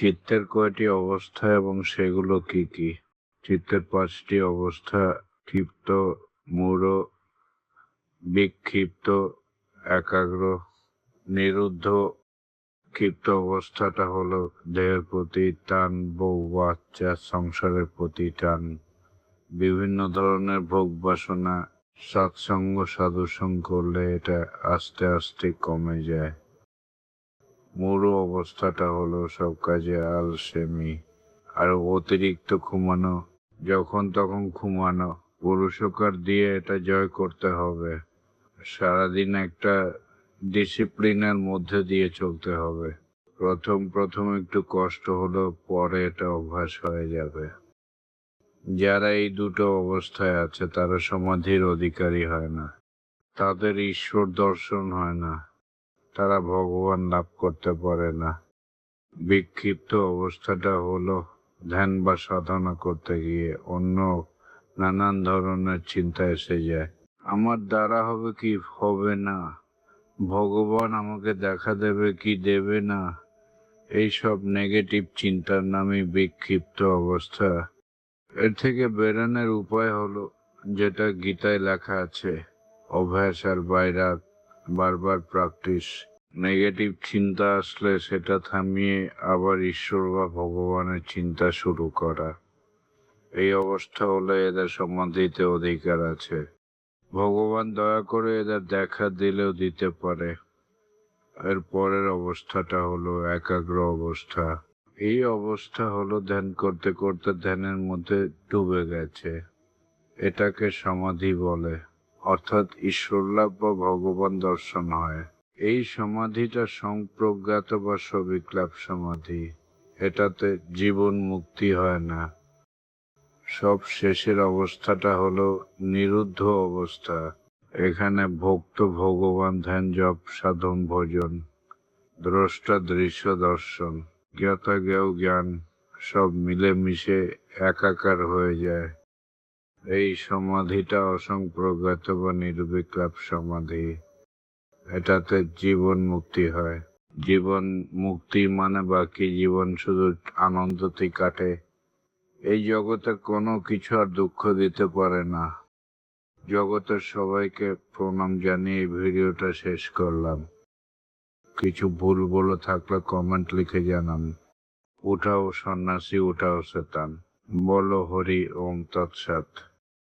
চিত্তের কয়টি অবস্থা এবং সেগুলো কি কি? চিত্তের 5টি অবস্থা: ক্ষিপ্ত, মূঢ়, বিক্ষিপ্ত, একাগ্র, নিরুদ্ধ। ক্ষিপ্ত অবস্থাটা হলো দেহের প্রতি টান, বউ বাচ্চা, সংসারের প্রতি টান, বিভিন্ন ধরনের ভোগ বাসনা। সৎসঙ্গ সাধুসঙ্গ করলে এটা আস্তে আস্তে কমে যায়। মূঢ় অবস্থাটা হলো সব কাজে আলসেমি আর অতিরিক্ত ঘুমানো, যখন তখন ঘুমানো। পুরুষকার দিয়ে এটা জয় করতে হবে। সারাদিন একটা ডিসিপ্লিনের মধ্যে দিয়ে চলতে হবে। প্রথম একটু কষ্ট হলো, পরে এটা অভ্যাস হয়ে যাবে। যারা এই দুটো অবস্থায় আছে তারা সমাধির অধিকারী হয় না, তাদের ঈশ্বর দর্শন হয় না, তারা ভগবান লাভ করতে পারে না। বিক্ষিপ্ত অবস্থাটা হলো ধ্যান বা সাধনা করতে গিয়ে অন্য নানান ধরনের চিন্তা এসে যায়। আমার দ্বারা হবে কি হবে না, ভগবান আমাকে দেখা দেবে কি দেবে না, এইসব নেগেটিভ চিন্তার নামই বিক্ষিপ্ত অবস্থা। এর থেকে বেরোনোর উপায় হলো যেটা গীতায় লেখা আছে, অভ্যাস আর বৈরাগ, বারবার প্র্যাকটিস। নেগেটিভ চিন্তা আসলে সেটা থামিয়ে আবার ঈশ্বর বা ভগবানের চিন্তা শুরু করা। এই অবস্থা হলে এদের সমাধিতে অধিকার আছে। ভগবান দয়া করে এদের দেখা দিলেও দিতে পারে। এর পরের অবস্থাটা হলো একাগ্র অবস্থা। এই অবস্থা হলো ধ্যান করতে করতে ধ্যানের মধ্যে ডুবে গেছে, এটাকে সমাধি বলে, অর্থাৎ ঈশ্বর লাভ বা ভগবান দর্শন হয়। এই সমাধিটা সংপ্রজ্ঞাত বা সবিক্লাপ সমাধি। এটাতে জীবন মুক্তি হয় না। সব শেষের অবস্থাটা হলো নিরুদ্ধ অবস্থা। এখানে ভক্ত ভগবান, ধ্যান, জপ, সাধন, ভজন, দ্রষ্টা দৃশ্য দর্শন, জ্ঞাতা জ্ঞেয় জ্ঞান সব মিলেমিশে একাকার হয়ে যায়। এই সমাধিটা অসংপ্রজ্ঞাত বা নির্বিকল্প সমাধি। এটাতে জীবন মুক্তি হয়। জীবন মুক্তি মানে বাকি জীবন শুধু আনন্দতেই কাটে। এই জগতে কোনো কিছু আর দুঃখ দিতে পারে না। জগতের সবাইকে প্রণাম জানিয়ে এই ভিডিওটা শেষ করলাম। কিছু ভুল বলে থাকলে কমেন্ট লিখে জানান। উঠাও সন্ন্যাসী, উঠাও শয়তান। বলো হরি ওম তৎসৎ।